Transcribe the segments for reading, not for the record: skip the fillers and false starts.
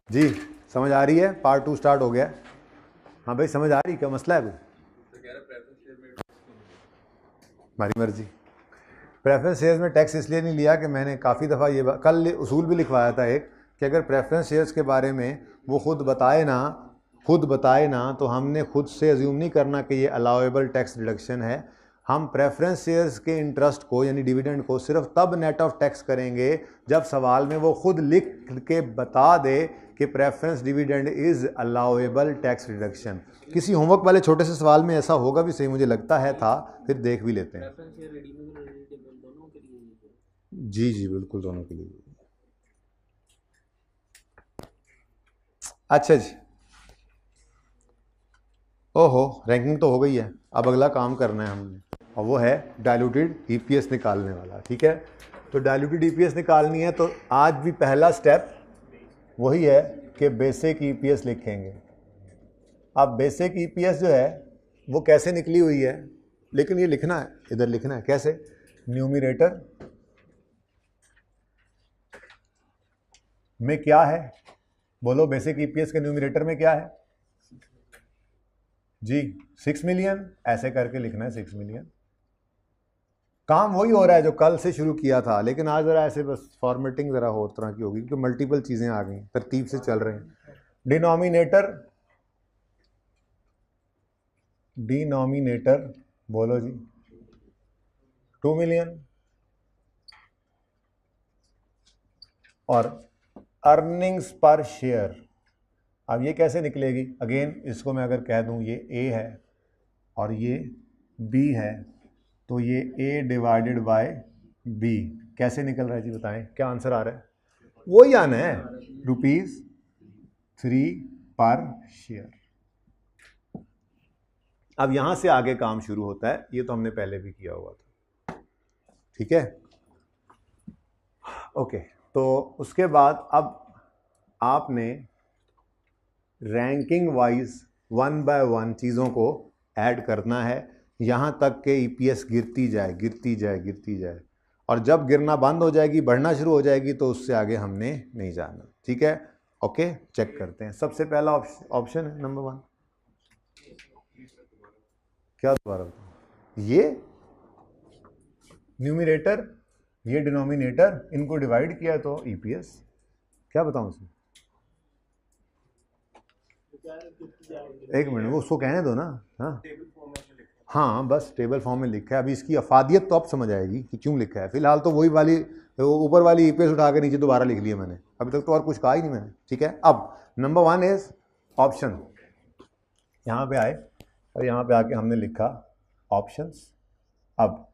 जी समझ आ रही है? पार्ट 2 स्टार्ट हो गया। हाँ भाई समझ आ रही, क्या मसला है भाई? हमारी मर्जी। प्रेफरेंस शेयर्स में टैक्स इसलिए नहीं लिया कि मैंने काफ़ी दफ़ा ये कल उसूल भी लिखवाया था एक, कि अगर प्रेफरेंस शेयर्स के बारे में वो खुद बताए ना तो हमने खुद से अज्यूम नहीं करना कि ये अलाउएबल टैक्स डिडक्शन है। हम प्रेफरेंस शेयर्स के इंटरेस्ट को यानी डिविडेंड को सिर्फ तब नेट ऑफ टैक्स करेंगे जब सवाल में वो खुद लिख के बता दे कि preference dividend is allowable tax deduction. किसी होमवर्क वाले छोटे से सवाल में ऐसा होगा भी सही, मुझे लगता है था, फिर देख भी लेते हैं। जी जी बिल्कुल, दोनों के लिए। अच्छा जी, ओहो रैंकिंग तो हो गई है, अब अगला काम करना है हमने, और वो है डायलूटेड ईपीएस निकालने वाला। ठीक है, तो डायलूटेड ईपीएस निकालनी है तो आज भी पहला स्टेप वही है कि बेसिक ईपीएस लिखेंगे। अब बेसिक ईपीएस जो है वो कैसे निकली हुई है, लेकिन ये लिखना है, इधर लिखना है कैसे, न्यूमरेटर में क्या है, बोलो बेसिक ईपीएस के न्यूमरेटर में क्या है जी, 6 मिलियन, ऐसे करके लिखना है 6 मिलियन। काम वही हो रहा है जो कल से शुरू किया था, लेकिन आज ज़रा ऐसे बस फॉर्मेटिंग ज़रा और तरह की होगी क्योंकि मल्टीपल चीज़ें आ गई, तरतीब से चल रहे हैं। डिनोमिनेटर बोलो जी 2 मिलियन, और अर्निंग्स पर शेयर, अब ये कैसे निकलेगी, अगेन इसको मैं अगर कह दूं ये ए है और ये बी है, तो ये ए डिवाइडेड बाय बी कैसे निकल रहा है जी, बताएं क्या आंसर आ रहा है? वही आना है, ₹3 पर शेयर। अब यहां से आगे काम शुरू होता है, ये तो हमने पहले भी किया हुआ था। ठीक है, ओके, तो उसके बाद अब आपने रैंकिंग वाइज 1 बाय 1 चीज़ों को ऐड करना है, यहां तक के ईपीएस गिरती जाए, और जब गिरना बंद हो जाएगी, बढ़ना शुरू हो जाएगी, तो उससे आगे हमने नहीं जाना। ठीक है, ओके, चेक करते हैं। सबसे पहला ऑप्शन है नंबर 1, क्या दोबारा बताऊं, ये न्यूमरेटर ये डिनोमिनेटर, इनको डिवाइड किया तो ईपीएस, क्या बताऊं उसमें, एक मिनट वो उसको कहने दो ना। हाँ बस टेबल फॉर्म में लिखा है, अभी इसकी अफादियत तो अब समझ आएगी कि क्यों लिखा है। फिलहाल तो वही वाली ऊपर वाली ईपीएस उठा के नीचे दोबारा लिख लिया मैंने, अभी तक तो और कुछ कहा ही नहीं मैंने। ठीक है, अब नंबर 1 इज ऑप्शन, यहाँ पे आए और यहाँ पे आके हमने लिखा ऑप्शंस। अब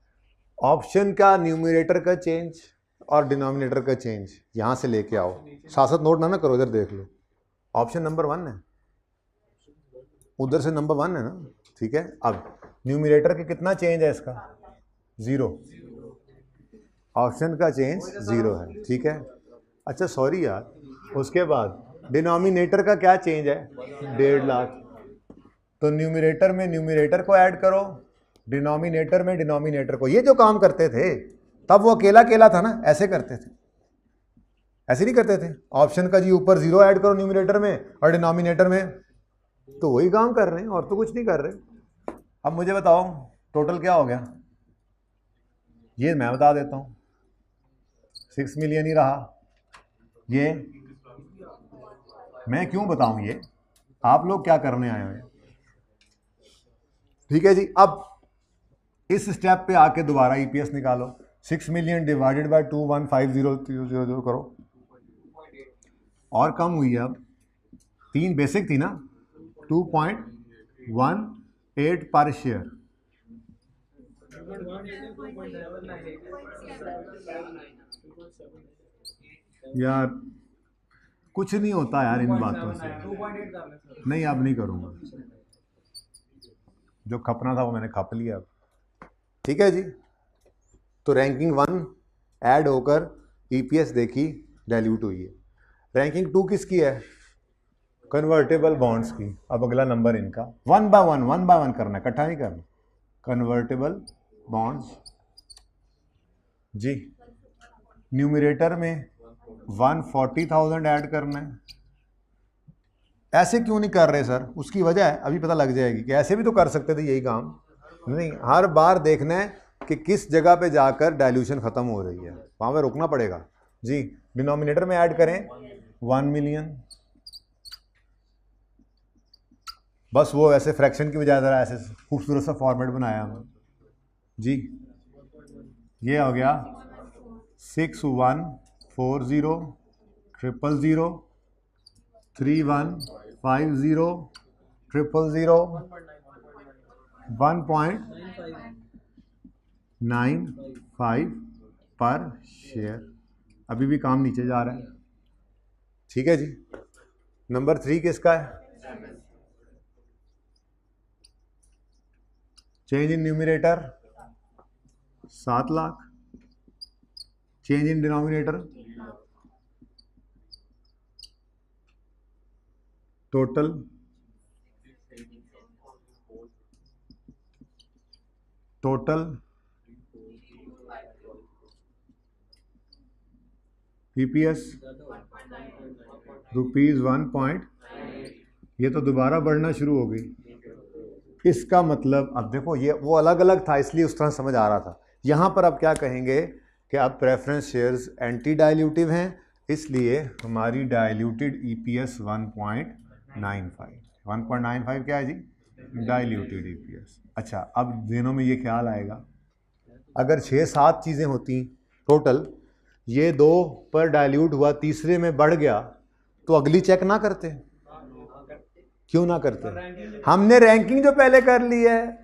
ऑप्शन का न्यूमरेटर का चेंज और डिनोमिनेटर का चेंज यहाँ से लेके आओ, साथ साथ नोट ना करो, इधर देख लो। ऑप्शन नंबर 1 है, उधर से नंबर 1 है ना। ठीक है, अब न्यूमरेटर के कितना चेंज है, इसका 0, ऑप्शन का चेंज 0 है। ठीक है, अच्छा सॉरी यार, उसके बाद डिनोमिनेटर का क्या चेंज है, 1.5 लाख, तो न्यूमरेटर में न्यूमरेटर को ऐड करो, डिनोमिनेटर में डिनोमिनेटर को। ये जो काम करते थे तब वो अकेला अकेला था ना, ऐसे करते थे, ऐसे नहीं करते थे, ऑप्शन का जी ऊपर 0 ऐड करो न्यूमरेटर में और डिनोमिनेटर में, तो वही काम कर रहे हैं और तो कुछ नहीं कर रहे। अब मुझे बताओ टोटल क्या हो गया, ये मैं बता देता हूं, 6 मिलियन ही रहा। ये मैं क्यों बताऊं, ये आप लोग क्या करने आए हुए हैं। ठीक है जी, अब इस स्टेप पे आके दोबारा ईपीएस निकालो, 6 मिलियन डिवाइडेड बाय 2150000 करो, और कम हुई है, अब 3 बेसिक थी ना, 2.18 पर शेयर, यार कुछ नहीं होता यार इन बातों से, नहीं अब नहीं करूंगा, जो खपना था वो मैंने खप लिया अब। ठीक है जी, तो रैंकिंग 1 ऐड होकर ईपीएस देखी डाइल्यूट हुई है। रैंकिंग 2 किसकी है, कन्वर्टेबल बॉन्ड्स की। अब अगला नंबर इनका 1 बाय 1 करना, इकट्ठा नहीं करना, कन्वर्टेबल बॉन्ड्स जी, न्यूमरेटर में 140,000 ऐड करना है ऐसे क्यों नहीं कर रहे सर, उसकी वजह है, अभी पता लग जाएगी कि ऐसे भी तो कर सकते थे यही काम। नहीं, हर बार देखना है कि किस जगह पे जाकर डाइल्यूशन ख़त्म हो रही है, वहाँ पे रुकना पड़ेगा जी। डिनोमिनेटर में ऐड करें 1 मिलियन, बस वो ऐसे फ्रैक्शन की बजाय ज़रा ऐसे खूबसूरत सा फॉर्मेट बनाया हमने जी। ये हो गया 6140 000 3150 000 1.95 पर शेयर। अभी भी काम नीचे जा रहा है, ठीक है जी। नंबर 3 किसका है? Change in numerator 7 lakh, change in denominator total EPS ₹1. ये तो दोबारा बढ़ना शुरू हो गई। इसका मतलब अब देखो, ये वो अलग अलग था इसलिए उस तरह समझ आ रहा था। यहाँ पर अब क्या कहेंगे कि अब प्रेफरेंस शेयर्स एंटी डाइल्यूटिव हैं, इसलिए हमारी डाइल्यूटेड ईपीएस 1.95 क्या है जी? Diluted EPS. अच्छा, अब दिनों में ये ख्याल आएगा, अगर 6-7 चीज़ें होती टोटल, ये 2 पर डाइल्यूट हुआ, तीसरे में बढ़ गया, तो अगली चेक ना करते? क्यों ना करते? हमने रैंकिंग जो पहले कर ली है।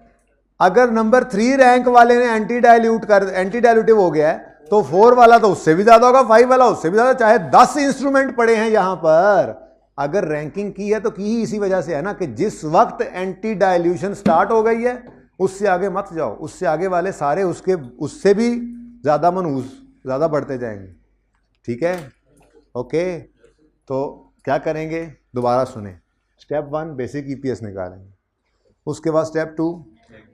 अगर नंबर 3 रैंक वाले ने एंटी डाइल्यूटिव हो गया है, तो 4 वाला तो उससे भी ज्यादा होगा, 5 वाला उससे भी ज्यादा, चाहे 10 इंस्ट्रूमेंट पड़े हैं यहां पर। अगर रैंकिंग की है तो की ही इसी वजह से है ना, कि जिस वक्त एंटी डाइल्यूशन स्टार्ट हो गई है उससे आगे मत जाओ, उससे आगे वाले सारे उससे भी ज्यादा मनहूस, ज्यादा बढ़ते जाएंगे, ठीक है? ओके, तो क्या करेंगे, दोबारा सुने। स्टेप 1 बेसिक ईपीएस निकालेंगे, उसके बाद स्टेप 2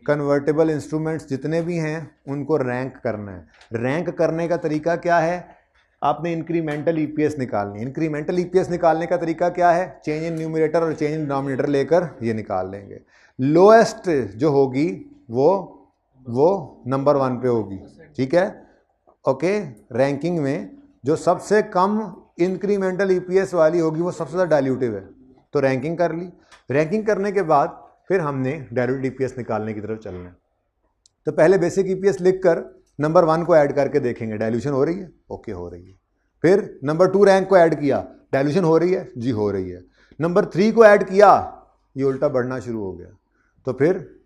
कन्वर्टेबल इंस्ट्रूमेंट्स जितने भी हैं उनको रैंक करना है। रैंक करने का तरीका क्या है? आपने इंक्रीमेंटल ईपीएस निकालनी है। इंक्रीमेंटल ईपीएस निकालने का तरीका क्या है? चेंज इन न्यूमरेटर और चेंज इन डिनोमिनेटर लेकर ये निकाल लेंगे। लोएस्ट जो होगी वो नंबर 1 पे होगी, ठीक है? ओके, रैंकिंग में जो सबसे कम इंक्रीमेंटल ईपीएस वाली होगी वो सबसे ज़्यादा डाइल्यूटिव है, तो रैंकिंग कर ली। रैंकिंग करने के बाद फिर हमने डाइल्यूटेड ईपीएस निकालने की तरफ चलना है। तो पहले बेसिक ईपीएस लिखकर नंबर 1 को ऐड करके देखेंगे डाइल्यूशन हो रही है, ओके हो रही है। फिर नंबर 2 रैंक को ऐड किया, डाइल्यूशन हो रही है जी, हो रही है। नंबर 3 को ऐड किया, ये उल्टा बढ़ना शुरू हो गया, तो फिर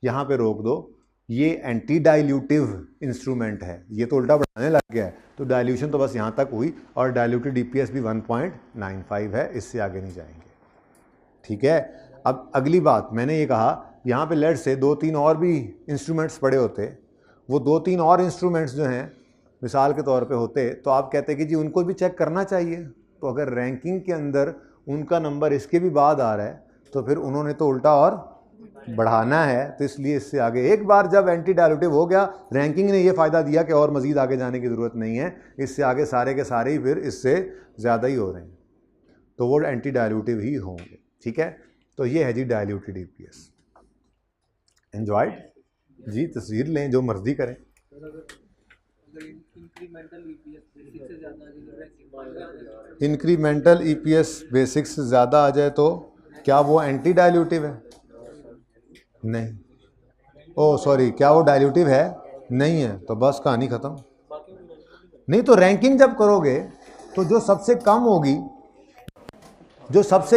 यहाँ पे रोक दो, ये एंटी डाइल्यूटिव इंस्ट्रूमेंट है, ये तो उल्टा बढ़ाने लग गया है, तो डाइल्यूशन तो बस यहाँ तक हुई, और डाइल्यूटेड ईपीएस भी 1.95 है, इससे आगे नहीं जाएंगे, ठीक है? अब अगली बात, मैंने ये कहा यहाँ पे लेट से 2-3 और भी इंस्ट्रूमेंट्स पड़े होते, वो 2-3 और इंस्ट्रूमेंट्स जो हैं मिसाल के तौर पे होते, तो आप कहते कि जी उनको भी चेक करना चाहिए। तो अगर रैंकिंग के अंदर उनका नंबर इसके भी बाद आ रहा है, तो फिर उन्होंने तो उल्टा और बढ़ाना है, तो इसलिए इससे आगे एक बार जब एंटी डाइल्यूटिव हो गया, रैंकिंग ने ये फ़ायदा दिया कि और मज़ीद आगे जाने की ज़रूरत नहीं है, इससे आगे सारे के सारे ही फिर इससे ज़्यादा ही हो रहे हैं, तो वो एंटी डाइल्यूटिव ही होंगे, ठीक है? तो ये है जी डाइल्यूटेड ईपीएस। एंजॉयड जी, तस्वीर लें, जो मर्जी करें। इंक्रीमेंटल ईपीएस बेसिक से ज़्यादा आ जाए तो क्या वो एंटी डाइल्यूटिव है? नहीं। ओ सॉरी, क्या वो डाइल्यूटिव है? नहीं है, तो बस कहानी ख़त्म। नहीं तो रैंकिंग जब करोगे तो जो सबसे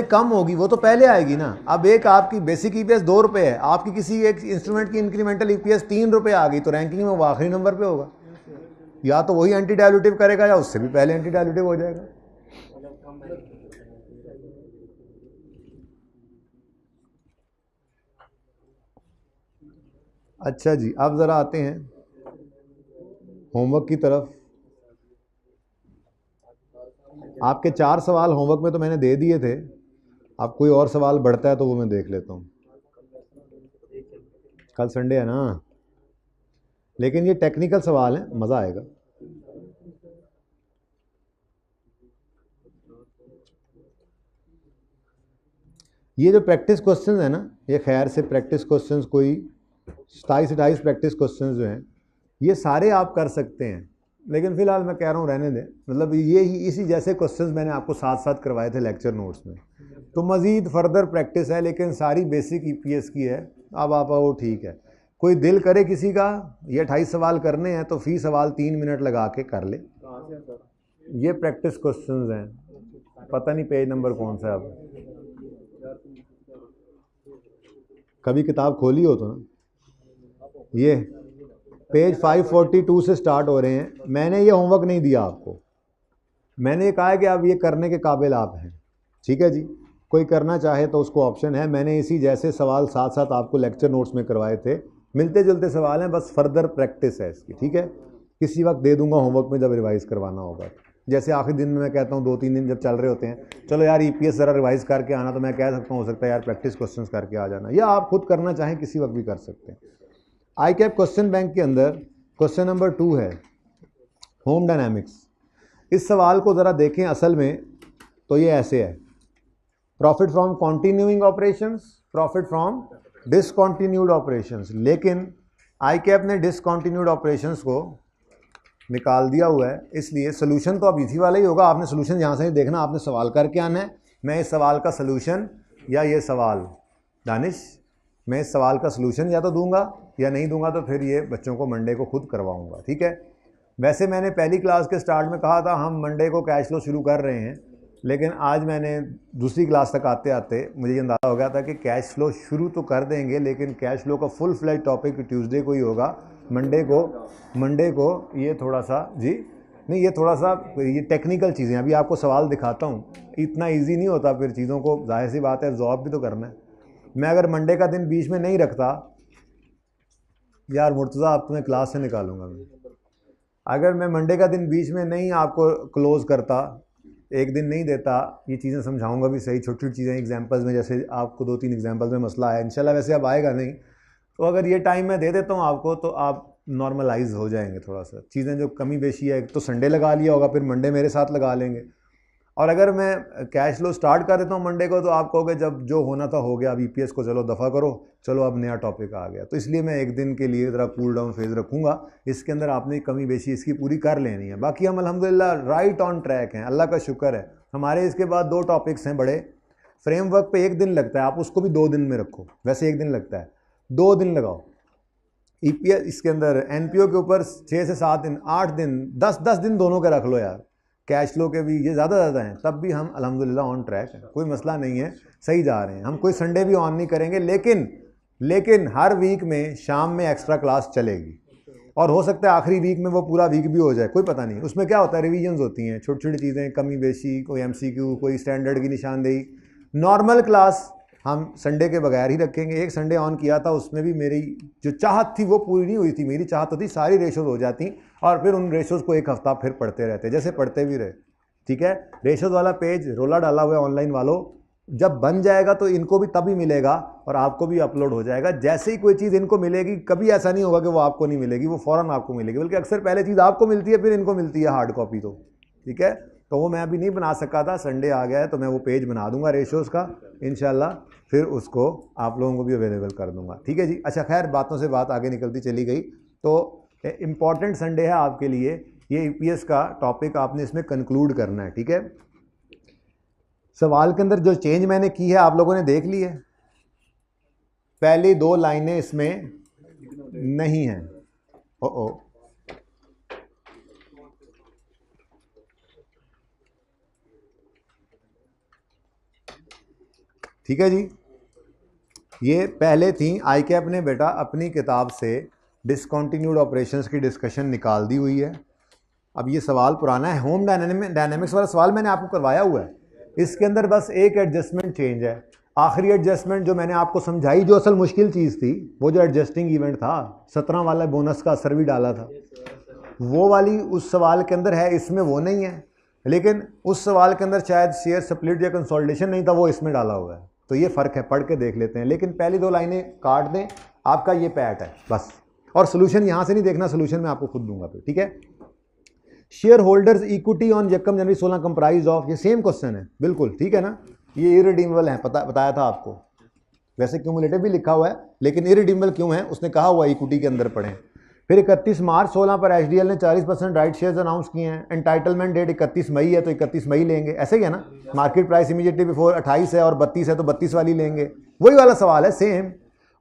कम होगी वो तो पहले आएगी ना। अब एक आपकी बेसिक ईपीएस 2 रुपये है, आपकी किसी एक इंस्ट्रूमेंट की इंक्रीमेंटल ईपीएस 3 रुपये आ गई, तो रैंकिंग में वो आखिरी नंबर पे होगा, या तो वही एंटी डाइल्यूटिव करेगा या उससे भी पहले एंटी डाइल्यूटिव हो जाएगा। अच्छा जी, अब ज़रा आते हैं होमवर्क की तरफ। आपके 4 सवाल होमवर्क में तो मैंने दे दिए थे, अब कोई और सवाल बढ़ता है तो वो मैं देख लेता हूँ। कल संडे है ना, लेकिन ये टेक्निकल सवाल है, मज़ा आएगा। ये जो प्रैक्टिस क्वेश्चन है ना, ये खैर से प्रैक्टिस क्वेश्चंस कोई 27-28 प्रैक्टिस क्वेश्चंस जो हैं ये सारे आप कर सकते हैं, लेकिन फिलहाल मैं कह रहा हूँ रहने दें। मतलब ये ही इसी जैसे क्वेश्चंस मैंने आपको साथ साथ करवाए थे लेक्चर नोट्स में, तो मज़ीद फर्दर प्रैक्टिस है, लेकिन सारी बेसिक ईपीएस की है। अब आप वो ठीक है, कोई दिल करे किसी का ये 28 सवाल करने हैं तो फी सवाल 3 मिनट लगा के कर ले। ये प्रैक्टिस क्वेश्चंस हैं, पता नहीं पेज नंबर कौन सा है। अब कभी किताब खोली हो तो ना, ये पेज 542 से स्टार्ट हो रहे हैं। मैंने ये होमवर्क नहीं दिया आपको, मैंने ये कहा है कि आप ये करने के काबिल आप हैं, ठीक है जी। कोई करना चाहे तो उसको ऑप्शन है। मैंने इसी जैसे सवाल साथ साथ आपको लेक्चर नोट्स में करवाए थे, मिलते जुलते सवाल हैं, बस फर्दर प्रैक्टिस है इसकी, ठीक है। किसी वक्त दे दूंगा होमवर्क में जब रिवाइज करवाना होगा। जैसे आखिरी दिन में मैं कहता हूँ 2-3 दिन जब चल रहे होते हैं, चलो यार ईपीएस ज़रा रिवाइज करके आना, तो मैं कह सकता हूँ हो सकता है यार प्रैक्टिस क्वेश्चंस करके आ जाना, या आप खुद करना चाहें किसी वक्त भी कर सकते हैं। आई कैप क्वेश्चन बैंक के अंदर क्वेश्चन नंबर 2 है होम डायनामिक्स। इस सवाल को ज़रा देखें असल में तो ये ऐसे है, profit from continuing operations, profit from discontinued operations, लेकिन आई कैप ने डिसकॉन्टिन्यूड ऑपरेशंस को निकाल दिया हुआ है, इसलिए सोल्यूशन तो अब इसी वाला ही होगा। आपने सोल्यूशन यहाँ से नहीं देखना, आपने सवाल करके आना है। मैं इस सवाल का सोल्यूशन या ये सवाल दानिश, मैं इस सवाल का सोल्यूशन या तो दूंगा या नहीं दूंगा, तो फिर ये बच्चों को मंडे को खुद करवाऊंगा, ठीक है। वैसे मैंने पहली क्लास के स्टार्ट में कहा था हम मंडे को कैश फ्लो शुरू कर रहे हैं, लेकिन आज मैंने दूसरी क्लास तक आते आते मुझे ये अंदाज़ा हो गया था कि कैश फ्लो शुरू तो कर देंगे, लेकिन कैश फ्लो का फुल फ्लैज टॉपिक ट्यूसडे को ही होगा। मंडे को ये थोड़ा सा जी नहीं, ये थोड़ा सा ये टेक्निकल चीज़ें, अभी आपको सवाल दिखाता हूँ, इतना इजी नहीं होता, फिर चीज़ों को जाहिर सी बात है एब्जॉर्ब भी तो करना है। मैं अगर मंडे का दिन बीच में नहीं रखता, यार मुर्तज़ा आप तुम्हें क्लास से निकालूंगा मैं, अगर मैं मंडे का दिन बीच में नहीं आपको क्लोज करता, एक दिन नहीं देता, ये चीज़ें समझाऊंगा भी सही, छोटी छोटी चीज़ें एग्जांपल्स में, जैसे आपको 2-3 एग्जांपल्स में मसला आया, इंशाल्लाह वैसे अब आएगा नहीं, तो अगर ये टाइम मैं दे देता हूँ आपको तो आप नॉर्मलाइज हो जाएंगे थोड़ा सा। चीज़ें जो कमी बेशी है, तो संडे लगा लिया होगा, फिर मंडे मेरे साथ लगा लेंगे। और अगर मैं कैश फ्लो स्टार्ट कर देता हूँ मंडे को, तो आप कहोगे जब जो होना था हो गया, अब ईपीएस को चलो दफ़ा करो, चलो अब नया टॉपिक आ गया। तो इसलिए मैं एक दिन के लिए ज़रा कूल डाउन फेज़ रखूँगा, इसके अंदर आपने कमी बेशी इसकी पूरी कर लेनी है। बाकी हम अल्हम्दुलिल्लाह राइट ऑन ट्रैक हैं, अल्लाह का शुक्र है। हमारे इसके बाद 2 टॉपिक्स हैं बड़े, फ्रेमवर्क पे 1 दिन लगता है, आप उसको भी 2 दिन में रखो, वैसे 1 दिन लगता है, 2 दिन लगाओ। ईपीएस इसके अंदर एनपीओ के ऊपर 6 से 7 दिन, 8 दिन, 10 दिन दोनों के रख लो यार, कैश फ्लो के भी ये ज़्यादा हैं, तब भी हम अल्हम्दुलिल्लाह ऑन ट्रैक हैं, कोई मसला नहीं है, सही जा रहे हैं। हम कोई संडे भी ऑन नहीं करेंगे, लेकिन हर वीक में शाम में एक्स्ट्रा क्लास चलेगी, और हो सकता है आखिरी वीक में वो पूरा वीक भी हो जाए, कोई पता नहीं। उसमें क्या होता है, रिविजन्स होती हैं, छोटी छोटी चीज़ें, कमी बेशी, कोई एमसीक्यू, कोई स्टैंडर्ड की निशानदेही। नॉर्मल क्लास हम संडे के बगैर ही रखेंगे। एक संडे ऑन किया था, उसमें भी मेरी जो चाहत थी वो पूरी नहीं हुई थी। मेरी चाहत होती सारी रेशोज़ हो जाती और फिर उन रेशोज़ को एक हफ्ता फिर पढ़ते रहते, जैसे पढ़ते भी रहे, ठीक है। रेशोज़ वाला पेज रोला डाला हुआ है ऑनलाइन वालों, जब बन जाएगा तो इनको भी तभी मिलेगा और आपको भी अपलोड हो जाएगा। जैसे ही कोई चीज़ इनको मिलेगी, कभी ऐसा नहीं होगा कि वो आपको नहीं मिलेगी, वो फ़ौरन आपको मिलेगी, बल्कि अक्सर पहले चीज़ आपको मिलती है फिर इनको मिलती है हार्ड कॉपी, तो ठीक है। तो वो मैं अभी नहीं बना सका था, संडे आ गया है तो मैं वो पेज बना दूंगा रेशोज़ का इंशाल्लाह, फिर उसको आप लोगों को भी अवेलेबल कर दूंगा, ठीक है जी। अच्छा खैर, बातों से बात आगे निकलती चली गई, तो इम्पॉर्टेंट संडे है आपके लिए, ये ईपीएस का टॉपिक आपने इसमें कंक्लूड करना है, ठीक है। सवाल के अंदर जो चेंज मैंने की है आप लोगों ने देख ली है, पहली 2 लाइनें इसमें नहीं हैं। ओ ठीक है जी, ये पहले थी। आई कैप ने बेटा अपनी किताब से डिसकंटिन्यूड ऑपरेशंस की डिस्कशन निकाल दी हुई है। अब ये सवाल पुराना है, होम डायनेमिक्स वाला सवाल मैंने आपको करवाया हुआ है, इसके अंदर बस एक एडजस्टमेंट चेंज है। आखिरी एडजस्टमेंट जो मैंने आपको समझाई, जो असल मुश्किल चीज़ थी, वो जो एडजस्टिंग इवेंट था, 17 वाला बोनस का असर भी डाला था, वो वाली उस सवाल के अंदर है, इसमें वो नहीं है। लेकिन उस सवाल के अंदर शायद शेयर स्प्लिट या कंसोलिडेशन नहीं था, वो इसमें डाला हुआ है, तो ये फ़र्क है, पढ़ के देख लेते हैं। लेकिन पहली 2 लाइनें काट दें, आपका ये पैट है बस, और सोल्यूशन यहाँ से नहीं देखना, सोल्यूशन मैं आपको खुद दूंगा फिर, ठीक है। शेयर होल्डर्स इक्विटी ऑन यकम जनवरी 16 कंप्राइज ऑफ, ये सेम क्वेश्चन है बिल्कुल, ठीक है ना। ये इरिडीमेबल है, बताया था आपको। वैसे क्यूमुलेटिव भी लिखा हुआ है, लेकिन इरिडीमेबल क्यों है उसने कहा हुआ इक्विटी के अंदर पढ़ें। फिर 31 मार्च 16 पर एचडीएल ने 40% राइट शेयर्स अनाउंस किए हैं। एंटाइटलमेंट डेट 31 मई है तो 31 मई लेंगे, ऐसे ही है ना। मार्केट प्राइस इमीडिएटली बिफोर 28 है और 32 है तो 32 वाली लेंगे, वही वाला सवाल है, same.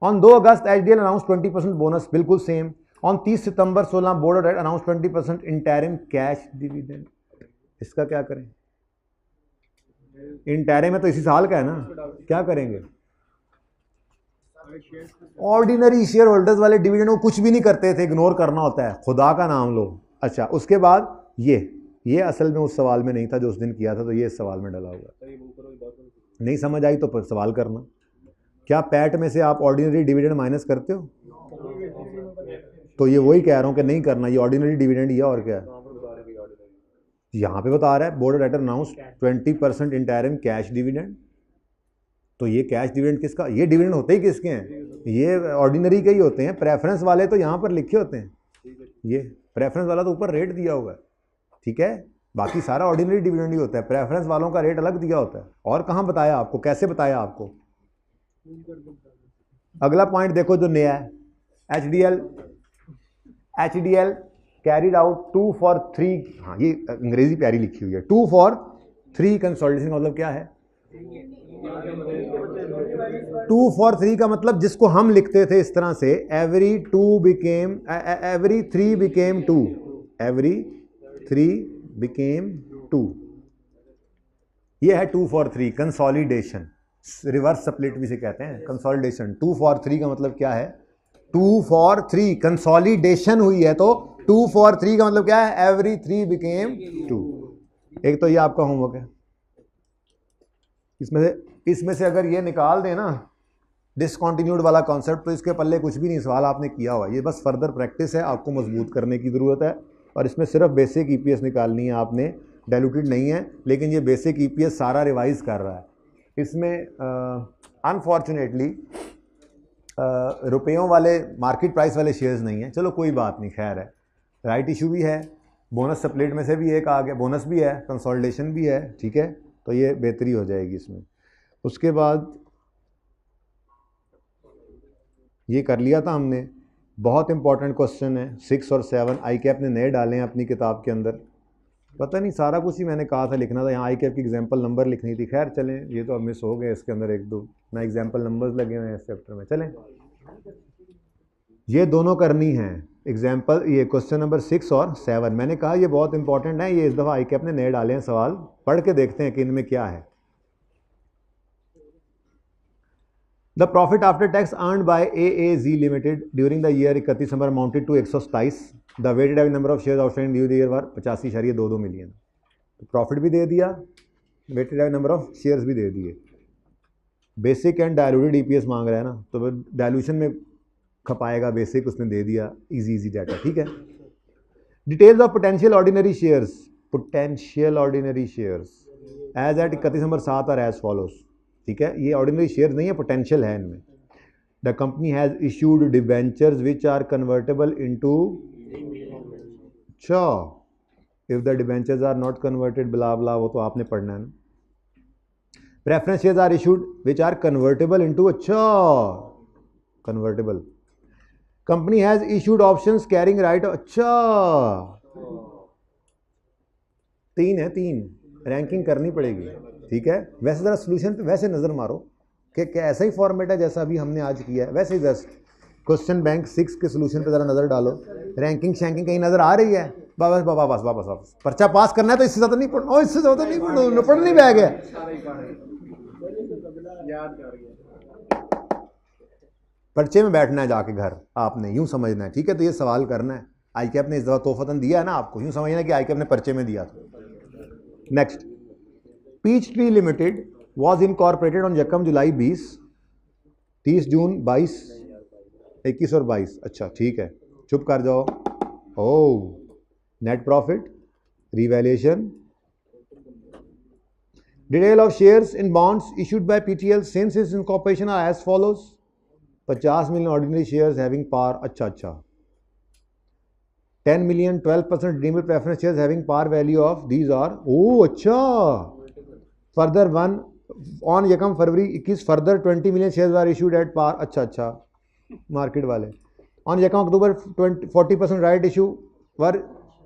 On 2 August HDL announce 20% bonus, बिल्कुल same. On 30 September 16 board of director announce 20% interim cash dividend. इसका क्या करें? इंटरिम है तो इसी साल का है ना, क्या करेंगे? ऑर्डिनरी शेयर होल्डर्स वाले डिविडेंड वो कुछ भी नहीं करते थे, इग्नोर करना होता है, खुदा का नाम लो। अच्छा, उसके बाद ये असल में उस सवाल में नहीं था जो उस दिन किया था, तो ये इस सवाल में डला हुआ। नहीं समझ आई तो सवाल करना। क्या पैट में से आप ऑर्डिनरी डिविडेंड माइनस करते हो? तो ये वही कह रहा हूँ कि नहीं करना, ये ऑर्डिनरी डिविडेंड ही है और क्या है। यहाँ पे बता रहा है board of director announce 20% interim cash dividend. तो ये कैश डिविडेंड किसका? ये डिविडेंड होते ही किसके हैं? ये ऑर्डिनरी के ही होते हैं। प्रेफरेंस वाले तो यहाँ पर लिखे होते हैं, ये प्रेफरेंस वाला तो ऊपर रेट दिया हुआ है, ठीक है। बाकी सारा ऑर्डिनरी डिविडेंड ही होता है, प्रेफरेंस वालों का रेट अलग दिया होता है। और कहाँ बताया आपको, कैसे बताया आपको? अगला पॉइंट देखो जो नया है, एचडीएल कैरिड आउट 2 for 3, हाँ ये अंग्रेजी प्यारी लिखी हुई है, 2 for 3 कंसोलिडेशन का मतलब क्या है? 2 for 3 का मतलब जिसको हम लिखते थे इस तरह से, every 3 became 2, every 3 became 2, ये है 2 for 3 कंसोलिडेशन। रिवर्स स्प्लिट भी से कहते हैं कंसोलिडेशन। 2 for 3 का मतलब क्या है? 2 for 3 कंसोलिडेशन हुई है, तो 2 for 3 का मतलब क्या है? every 3 became 2। एक तो ये आपका होमवर्क है। इसमें से अगर ये निकाल दें ना डिसकंटिन्यूड वाला कॉन्सेप्ट, तो इसके पल्ले कुछ भी नहीं, सवाल आपने किया हुआ। ये बस फर्दर प्रैक्टिस है, आपको मजबूत करने की ज़रूरत है। और इसमें सिर्फ बेसिक ईपीएस निकालनी है आपने, डाइल्यूटेड नहीं है, लेकिन ये बेसिक ईपीएस सारा रिवाइज कर रहा है। इसमें अनफॉर्चुनेटली रुपयों वाले मार्केट प्राइस वाले शेयर्स नहीं हैं, चलो कोई बात नहीं, खैर है। राइट इशू भी है, बोनस स्प्लिट में से भी एक आ गया, बोनस भी है, कंसोलिडेशन भी है, ठीक है, तो ये बेहतरी हो जाएगी इसमें। उसके बाद ये कर लिया था हमने, बहुत इंपॉर्टेंट क्वेश्चन है 6 और 7, आई कैप ने नए डाले हैं अपनी किताब के अंदर। पता नहीं सारा कुछ ही मैंने कहा था लिखना था, यहाँ आई कैप की एग्जाम्पल नंबर लिखनी थी, खैर चलें, ये तो अब मिस हो गए, इसके अंदर 1-2 ना एग्जाम्पल नंबर्स लगे हुए हैं इस चैप्टर में। चलें, ये दोनों करनी है एग्जाम्पल, ये क्वेश्चन नंबर 6 और 7 मैंने कहा ये बहुत इंपॉर्टेंट है, ये इस दफ़ा आई कैप ने नए डाले हैं सवाल, पढ़ के देखते हैं कि इनमें क्या है। The profit after tax earned by AAZ Limited during the year 31 December amounted to 127. The weighted average number of shares outstanding during the year were 85.22 million. तो प्रॉफिट भी दे दिया, weighted average number of shares भी दे दिए। Basic and diluted EPS मांग रहा है ना, तो डायलूशन में खपाएगा बेसिक, उसने दे दिया, इजी डाटा, ठीक है। Details of potential ordinary shares as at 31 number 7 और एज फॉलोज, ठीक है। ये ऑर्डिनरी शेयर नहीं है, पोटेंशियल है इनमें। The company has issued debentures which are convertible into, अच्छा, if the debentures are not converted blah blah, वो तो आपने पढ़ना है ना। Preference shares are issued which are convertible into, अच्छा, convertible. Company has issued options carrying right, अच्छा, 3 है, 3 रैंकिंग करनी पड़ेगी, ठीक है। वैसे ज़रा सोल्यूशन पे वैसे नज़र मारो कि क्या ऐसा ही फॉर्मेट है जैसा अभी हमने आज किया है, वैसे ही जस्ट क्वेश्चन बैंक 6 के सोल्यूशन पे ज़रा नज़र डालो। रैंकिंग शैंकिंग कहीं नज़र आ रही है? वापस पर्चा पास करना है तो इससे ज़्यादा नहीं पढ़ना, इससे ज़्यादा नहीं पढ़ना, पढ़ नहीं बैग है। पर्चे में बैठना है जाके घर, आपने यूँ समझना है, ठीक है। तो ये सवाल करना है, आई कैप ने इस दफ़ा तोहफतन दिया है ना आपको, यूँ समझना है कि आई कैप ने पर्चे में दिया था। Next, Peachtree Limited was incorporated on यकम जुलाई 20, 30 जून 22, 21 और 22, अच्छा ठीक है, चुप कर जाओ। Oh, net profit, revaluation, detail of shares in bonds issued by PTL since its incorporation are as follows. 50 million ordinary shares having par, अच्छा 10 million 12% redeemable preference shares having par value of these are, oh अच्छा, further 1 on यकम फरवरी 21 further 20 million shares are issued at par. अच्छा market वाले। On यकम अक्टूबर 40% right issue were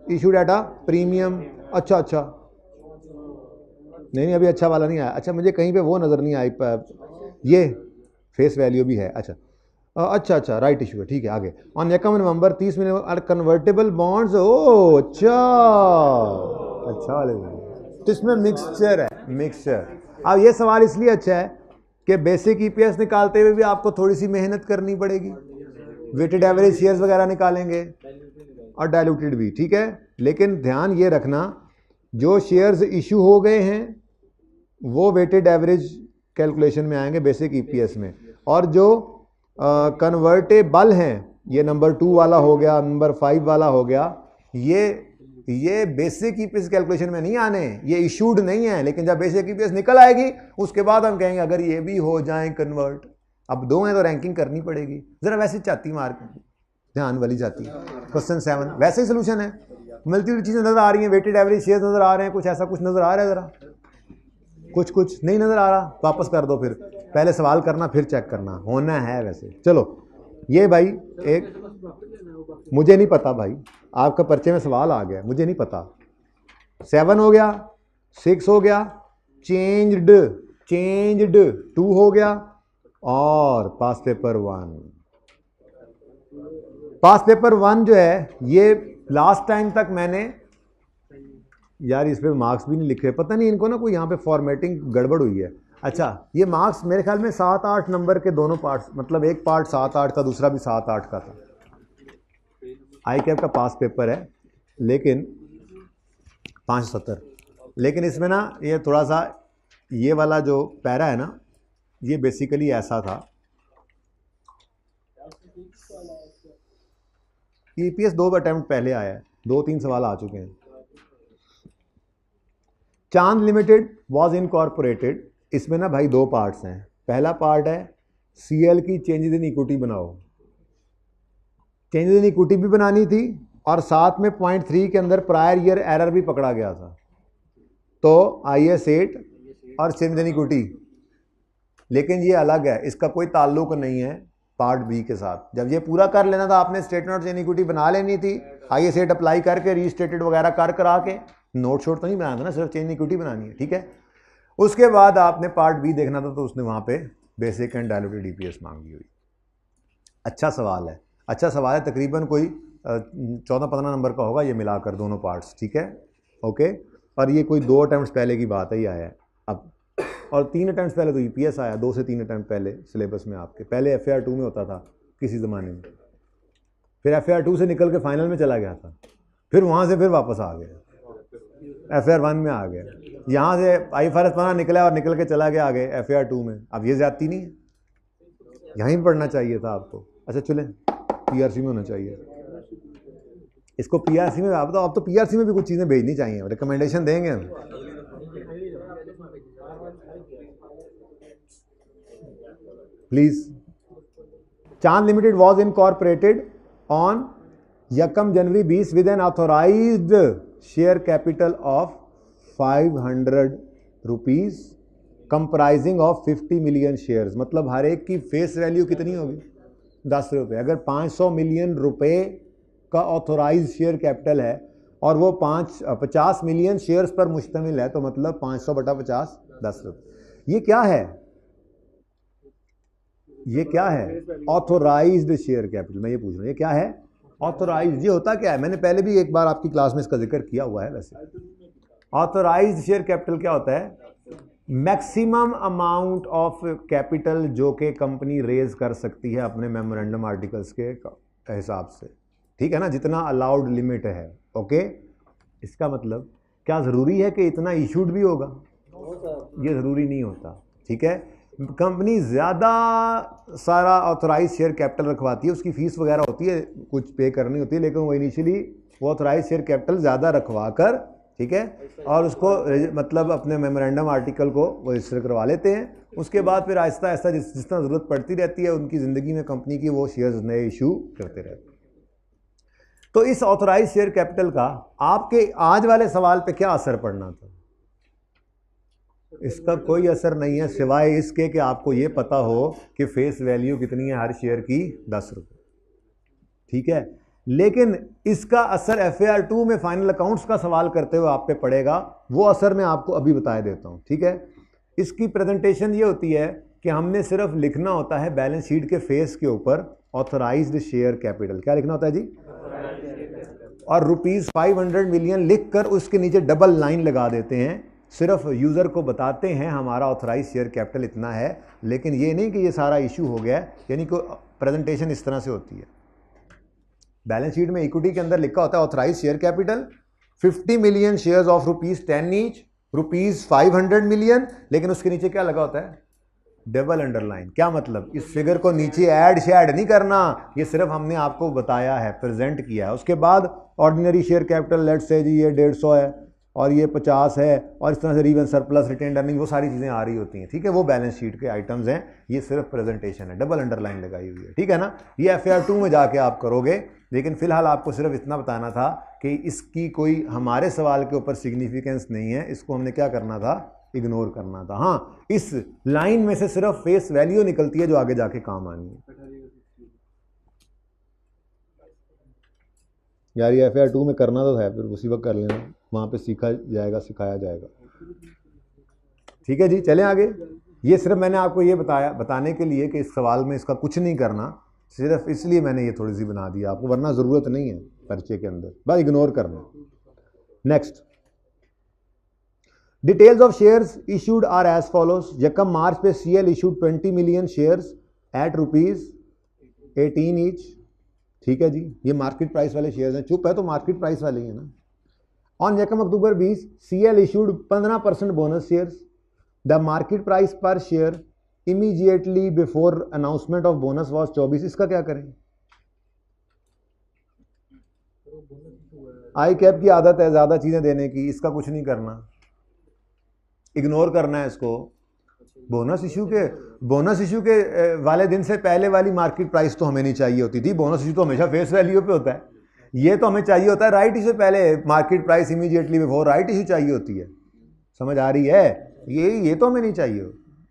issued at a premium. अच्छा नहीं अभी अच्छा वाला नहीं आया। अच्छा मुझे कहीं पे वो नज़र नहीं आई, ये फेस वैल्यू भी है। अच्छा राइट इशू है, ठीक है आगे। ऑन यकम नवंबर 30 मिलियन कन्वर्टेबल बॉन्ड्स। ओ अच्छा वाले, तो इसमें मिक्सचर है, मिक्सचर। अब ये सवाल इसलिए अच्छा है कि बेसिक ईपीएस निकालते हुए भी आपको थोड़ी सी मेहनत करनी पड़ेगी, वेटेड एवरेज शेयर्स वगैरह निकालेंगे और डायलूटेड भी, ठीक है। लेकिन ध्यान ये रखना जो शेयर्स इशू हो गए हैं वो वेटेड एवरेज कैलकुलेशन में आएंगे बेसिक ईपीएस में, और जो कन्वर्टेबल हैं, ये नंबर 2 वाला हो गया, नंबर 5 वाला हो गया, ये बेसिक ईपीएस कैलकुलेशन में नहीं आने, ये इशूड नहीं है। लेकिन जब बेसिक ईपीएस निकल आएगी उसके बाद हम कहेंगे अगर ये भी हो जाए कन्वर्ट। अब 2 हैं तो रैंकिंग करनी पड़ेगी जरा, वैसे चाहती मार्क ध्यान वाली जाती है। क्वेश्चन 7 वैसे ही सोल्यूशन है, मिलती हुई चीजें नजर आ रही हैं, वेटेड एवरेज शेयर नजर आ रहे हैं, कुछ ऐसा कुछ नजर आ रहा है, जरा कुछ नहीं नजर आ रहा, वापस कर दो, फिर पहले सवाल करना फिर चेक करना, होना है वैसे। चलो ये भाई एक, मुझे नहीं पता भाई, आपका पर्चे में सवाल आ गया, मुझे नहीं पता। 7 हो गया, 6 हो गया, चेंज्ड 2 हो गया, और पास पेपर 1 जो है ये लास्ट टाइम तक मैंने, यार इस पे मार्क्स भी नहीं लिखे, पता नहीं इनको ना कोई यहाँ पे फॉर्मेटिंग गड़बड़ हुई है। अच्छा ये मार्क्स मेरे ख्याल में 7-8 नंबर के दोनों पार्ट्स, मतलब एक पार्ट 7-8 का, दूसरा भी 7-8 का था। आई कैप का पास पेपर है लेकिन 570, लेकिन इसमें ना ये थोड़ा सा ये वाला जो पैरा है ना, ये बेसिकली ऐसा था, ईपीएस 2 अटेम्प्ट पहले आया है, 2-3 सवाल आ चुके हैं। चांद लिमिटेड वॉज इनकॉर्पोरेटेड, इसमें ना भाई 2 पार्ट्स हैं। पहला पार्ट है सीएल की चेंजेस इन इक्विटी बनाओ, चेंजेस इन इक्विटी भी बनानी थी, और साथ में पॉइंट 3 के अंदर प्रायर ईयर एरर भी पकड़ा गया था, तो IAS 8 और चेंज इन इक्विटी। लेकिन ये अलग है, इसका कोई ताल्लुक नहीं है पार्ट बी के साथ। जब ये पूरा कर लेना था आपने, स्टेटमेंट और चेंज इक्विटी बना लेनी थी, IAS 8 अप्लाई करके रीस्टेटेड वगैरह करा के, नोट शोट तो नहीं बनाना था ना, सिर्फ चेंज इक्विटी बनानी है, ठीक है। उसके बाद आपने पार्ट बी देखना था, तो उसने वहाँ पे बेसिक एंड डायलूटेड ईपीएस मांगी हुई। अच्छा सवाल है, तकरीबन कोई 14-15 नंबर का होगा ये मिलाकर दोनों पार्ट्स, ठीक है ओके। और ये कोई 2 अटैम्प्ट पहले की बात ही आया है अब, और 3 अटैम्प्ट पहले तो ईपीएस आया, 2 से 3 अटैम्प्ट पहले सिलेबस में आपके, पहले FAR 2 में होता था किसी ज़माने में, फिर FAR 2 से निकल के फाइनल में चला गया था, फिर वहाँ से फिर वापस आ गया, FAR 1 में आ गया, यहाँ से IFRS 15 निकला और निकल के चला गया आगे FAR 2 में। अब ये ज्यादती नहीं है, यहीं पढ़ना चाहिए था आपको। अच्छा चलें, PRC में होना चाहिए इसको, PRC में आप तो PRC में भी कुछ चीज़ें भेजनी चाहिए, रिकमेंडेशन देंगे हम। प्लीज, चांद लिमिटेड वॉज इनकॉर्पोरेटेड ऑन यकम जनवरी 20 with an authorised share capital of 500 rupees comprising of 50 million shares. मतलब हर एक की फेस वैल्यू कितनी होगी? 10 रुपये। अगर 500 मिलियन रुपए का ऑथोराइज शेयर कैपिटल है और वो 50 मिलियन शेयर्स पर मुश्तमिल है, तो मतलब 500 बटा 50 10 रुपये। ये क्या है? ये क्या है? Authorised share capital. मैं ये पूछ रहा हूँ, ये क्या है? ऑथोराइज्ड। ये होता क्या है? मैंने पहले भी एक बार आपकी क्लास में इसका जिक्र किया हुआ है। वैसे ऑथोराइज्ड शेयर कैपिटल क्या होता है? मैक्सिमम अमाउंट ऑफ कैपिटल जो कि कंपनी रेज कर सकती है अपने मेमोरेंडम आर्टिकल्स के हिसाब से, ठीक है ना, जितना अलाउड लिमिट है। ओके, इसका मतलब क्या ज़रूरी है कि इतना इशूड भी होगा? ये ज़रूरी नहीं होता, ठीक है। कंपनी ज़्यादा सारा ऑथोराइज शेयर कैपिटल रखवाती है, उसकी फ़ीस वगैरह होती है, कुछ पे करनी होती है, लेकिन वो इनिशियली वो ऑथोराइज शेयर कैपिटल ज़्यादा रखवा कर, ठीक है, और उसको मतलब अपने मेमोरेंडम आर्टिकल को वो रजिस्टर करवा लेते हैं। उसके बाद फिर आहिस्ता आहिस्ता जितना ज़रूरत पड़ती रहती है उनकी ज़िंदगी में कंपनी की, वो शेयर्स नए इशू करते रहते हैं। तो इस ऑथोराइज शेयर कैपिटल का आपके आज वाले सवाल पे क्या असर पड़ना था? इसका कोई असर नहीं है सिवाय इसके कि आपको ये पता हो कि फेस वैल्यू कितनी है हर शेयर की, 10 रुपये, ठीक है। लेकिन इसका असर FAR2 में फाइनल अकाउंट्स का सवाल करते हुए आप पे पड़ेगा, वो असर मैं आपको अभी बता देता हूँ, ठीक है। इसकी प्रेजेंटेशन ये होती है कि हमने सिर्फ लिखना होता है बैलेंस शीट के फेस के ऊपर ऑथराइज्ड शेयर कैपिटल, क्या लिखना होता है जी, और ₹500 मिलियन लिख कर उसके नीचे डबल लाइन लगा देते हैं, सिर्फ यूज़र को बताते हैं हमारा ऑथराइज शेयर कैपिटल इतना है, लेकिन ये नहीं कि ये सारा इशू हो गया, यानी कि प्रेजेंटेशन इस तरह से होती है। बैलेंस शीट में इक्विटी के अंदर लिखा होता है authorise share capital 50 million shares of ₹10 each, ₹500 million, लेकिन उसके नीचे क्या लगा होता है, डबल अंडरलाइन। क्या मतलब, इस फिगर को नीचे ऐड शैड नहीं करना, ये सिर्फ हमने आपको बताया है, प्रेजेंट किया है। उसके बाद ordinary share capital let's say जी ये 150 है और ये 50 है, और इस तरह से रीवन सरप्लस रिटेन्ड अर्निंग, वो सारी चीज़ें आ रही होती हैं, ठीक है। वो बैलेंस शीट के आइटम्स हैं, ये सिर्फ प्रेजेंटेशन है, डबल अंडरलाइन लगाई हुई है, ठीक है ना। ये FAR2 में जाके आप करोगे, लेकिन फिलहाल आपको सिर्फ इतना बताना था कि इसकी कोई हमारे सवाल के ऊपर सिग्निफिकेंस नहीं है, इसको हमने क्या करना था, इग्नोर करना था। हाँ, इस लाइन में से सिर्फ फेस वैल्यू निकलती है जो आगे जाके काम आनी है। यार ये FAR2 में करना तो है, फिर उसी वक्त कर लेना, वहाँ पे सीखा जाएगा, सिखाया जाएगा, ठीक है जी। चलें आगे। ये सिर्फ मैंने आपको ये बताने के लिए कि इस सवाल में इसका कुछ नहीं करना, सिर्फ इसलिए मैंने ये थोड़ी सी बना दी आपको, वरना ज़रूरत नहीं है पर्चे के अंदर, बस इग्नोर करना। Next, details of shares issued are as follows. यकम मार्च पे CL issued 20 million shares at ₹18 each, ठीक है जी। ये मार्केट प्राइस वाले शेयर्स हैं, चुप है तो मार्केट प्राइस वाले ही है ना। ऑन यकम October 20 CL issued 15% bonus shares, the market price per share immediately before announcement of bonus was 24। इसका क्या करें, आई कैप की आदत है ज़्यादा चीज़ें देने की, इसका कुछ नहीं करना, इग्नोर करना है इसको। बोनस इशू के वाले दिन से पहले वाली मार्केट प्राइस तो हमें नहीं चाहिए होती थी, बोनस इशू तो हमेशा फेस वैल्यू पे होता है, ये तो हमें चाहिए होता है राइट इशू से पहले, market price immediately before right issue चाहिए होती है, समझ आ रही है। ये तो हमें नहीं चाहिए,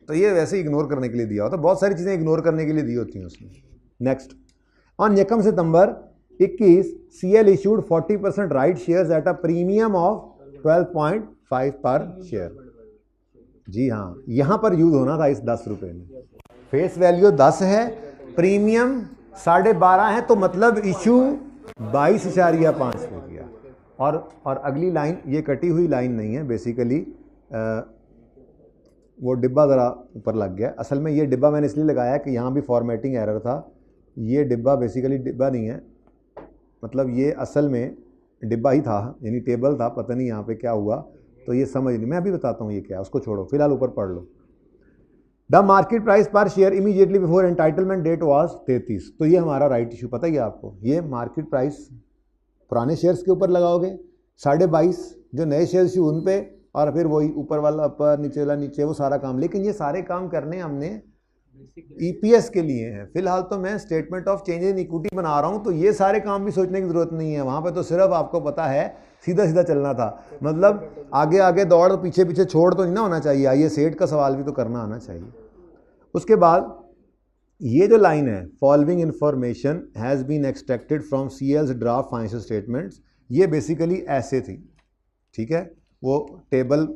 तो ये वैसे इग्नोर करने के लिए दिया होता है, बहुत सारी चीज़ें इग्नोर करने के लिए दी होती हैं उसमें। नेक्स्ट, ऑन यकम सितंबर 21 CL issued 40% right shares at a premium of 12.5 पर शेयर। जी हाँ, यहाँ पर यूज होना था इस 10 रुपये में, फेस वैल्यू 10 है, प्रीमियम 12.5 है, तो मतलब इशू 22.5 पे किया। और अगली लाइन, ये कटी हुई लाइन नहीं है बेसिकली, वो डिब्बा ज़रा ऊपर लग गया, असल में ये डिब्बा मैंने इसलिए लगाया कि यहाँ भी फॉर्मेटिंग एरर था, ये डिब्बा बेसिकली डिब्बा नहीं है, मतलब ये असल में डिब्बा ही था, यानी टेबल था, पता नहीं यहाँ पे क्या हुआ, तो ये समझ नहीं, मैं अभी बताता हूँ ये क्या है, उसको छोड़ो, फिलहाल ऊपर पढ़ लो। The market price per share immediately before entitlement date was 33, तो ये हमारा राइट इशू, पता ही है आपको, ये मार्केट प्राइस पुराने शेयर्स के ऊपर लगाओगे 22.5, जो नए शेयर इशू उन पे, और फिर वही ऊपर वाला ऊपर, नीचे वाला नीचे, वो सारा काम। लेकिन ये सारे काम करने हमने EPS के लिए हैं, फिलहाल तो मैं statement of change in equity बना रहा हूँ, तो ये सारे काम भी सोचने की जरूरत नहीं है, वहाँ पे तो सिर्फ आपको पता है सीधा सीधा चलना था, मतलब आगे आगे दौड़ पीछे पीछे छोड़ तो नहीं ना होना चाहिए, आइए सेट का सवाल भी तो करना आना चाहिए। उसके बाद ये जो लाइन है, following information has been extracted from CL's draft financial statements, ये बेसिकली ऐसे थी, ठीक है, वो टेबल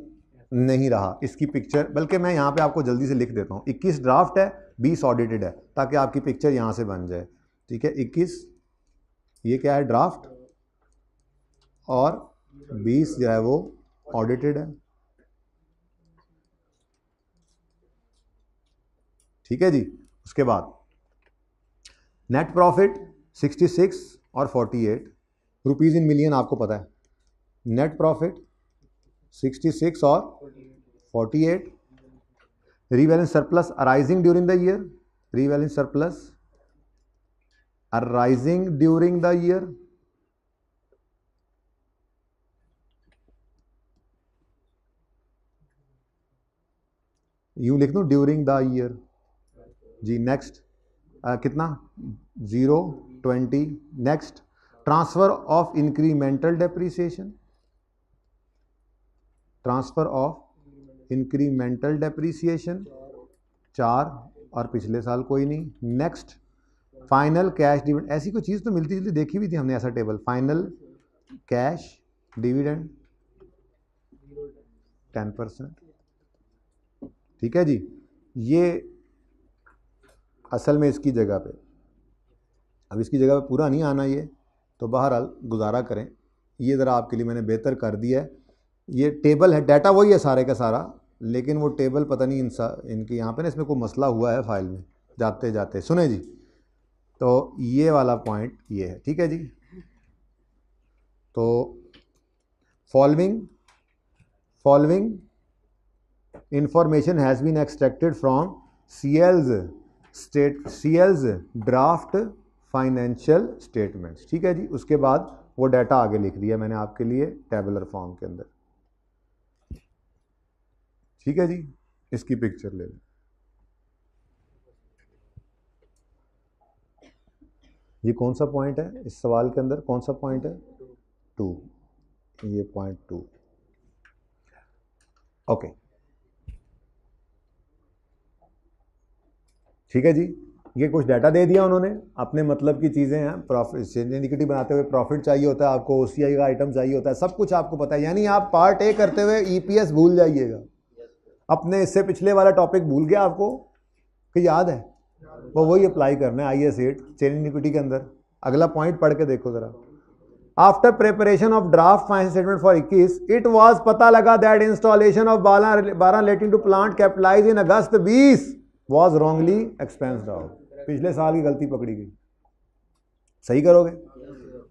नहीं रहा, इसकी पिक्चर, बल्कि मैं यहाँ पे आपको जल्दी से लिख देता हूँ, 21 ड्राफ्ट है, 20 ऑडिटेड है, ताकि आपकी पिक्चर यहाँ से बन जाए, ठीक है। 21 ये क्या है, ड्राफ्ट, और 20 जो है वो ऑडिटेड है, ठीक है जी। उसके बाद नेट प्रॉफिट 66 और 48 रुपीज़ इन मिलियन, आपको पता है, नेट प्रॉफिट 66 और 48, रीवैलेंस surplus arising during the year, रीवैलेंस surplus arising during the year, यूं लिख दूं during the year ji. Next कितना, 0.20। Next, transfer of incremental depreciation, transfer of incremental depreciation 4 और पिछले साल कोई नहीं। नेक्स्ट फाइनल कैश डिविडेंड, ऐसी कोई चीज़ तो मिलती जुलती देखी भी थी हमने ऐसा टेबल। फाइनल कैश डिविडेंड 10%, ठीक है जी। ये असल में इसकी जगह पे, अब इसकी जगह पे पूरा नहीं आना ये, तो बहरहाल गुजारा करें, ये ज़रा आपके लिए मैंने बेहतर कर दिया है। ये टेबल है, डाटा वही है सारे का सारा, लेकिन वो टेबल पता नहीं इनके यहाँ पे ना इसमें कोई मसला हुआ है फाइल में जाते जाते। सुने जी, तो ये वाला पॉइंट ये है, ठीक है जी। तो following information has been extracted from CL's draft financial statements, ठीक है जी। उसके बाद वो डाटा आगे लिख दिया मैंने आपके लिए टेबुलर फॉर्म के अंदर, ठीक है जी। इसकी पिक्चर ले लें। ये कौन सा पॉइंट है इस सवाल के अंदर, कौन सा पॉइंट है? 2, ये पॉइंट 2, ओके, ठीक है जी। ये कुछ डाटा दे दिया उन्होंने, अपने मतलब की चीज़ें हैं। प्रॉफिट इक्विटी बनाते हुए प्रॉफिट चाहिए होता है आपको, OCI का आइटम चाहिए होता है, सब कुछ आपको पता है। यानी आप पार्ट ए करते हुए EPS भूल जाइएगा, अपने इससे पिछले वाला टॉपिक भूल गया आपको कि याद है? वो वही अप्लाई करना है IAS 8 चेन इन इक्विटी के अंदर। अगला पॉइंट पढ़ के देखो जरा। After preparation of draft financial statement for 21 it was पता लगा that installation of 12 relating to plant capitalise in August 20 was wrongly expensed out. पिछले साल की गलती पकड़ी गई, सही करोगे।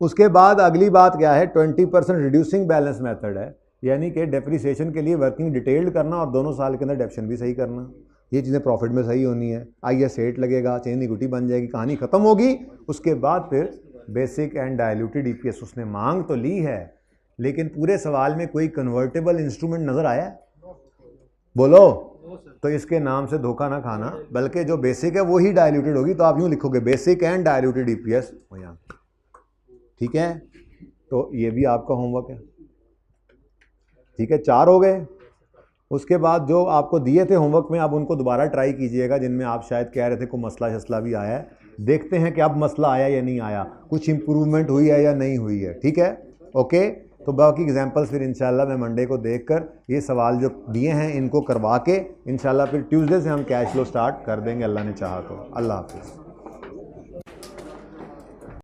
उसके बाद अगली बात क्या है? 20% रिड्यूसिंग बैलेंस मेथड है, यानी कि डेप्रिसिएशन के लिए वर्किंग डिटेल्ड करना और दोनों साल के अंदर डेप्शन भी सही करना। ये चीज़ें प्रॉफिट में सही होनी है। IAS 8 लगेगा, चेन इक्विटी बन जाएगी, कहानी खत्म होगी। उसके बाद फिर बेसिक एंड डायल्यूटेड EPS उसने मांग तो ली है, लेकिन पूरे सवाल में कोई कन्वर्टेबल इंस्ट्रूमेंट नजर आया? बोलो। तो इसके नाम से धोखा ना खाना, बल्कि जो बेसिक है वही डायल्यूटेड होगी। तो आप यूं लिखोगे बेसिक एंड डायल्यूटेड EPS यहाँ, ठीक है। तो ये भी आपका होमवर्क है, ठीक है। 4 हो गए। उसके बाद जो आपको दिए थे होमवर्क में, आप उनको दोबारा ट्राई कीजिएगा, जिनमें आप शायद कह रहे थे कोई मसला शसला भी आया है। देखते हैं कि अब मसला आया या नहीं आया, कुछ इंप्रूवमेंट हुई है या नहीं हुई है, ठीक है, ओके। तो बाकी एग्जांपल्स फिर इंशाल्लाह मैं मंडे को देखकर ये सवाल जो दिए हैं इनको करवा के इंशाल्लाह फिर ट्यूसडे से हम कैश फ्लो स्टार्ट कर देंगे, अल्लाह ने चाहा तो। अल्लाह हाफिज़।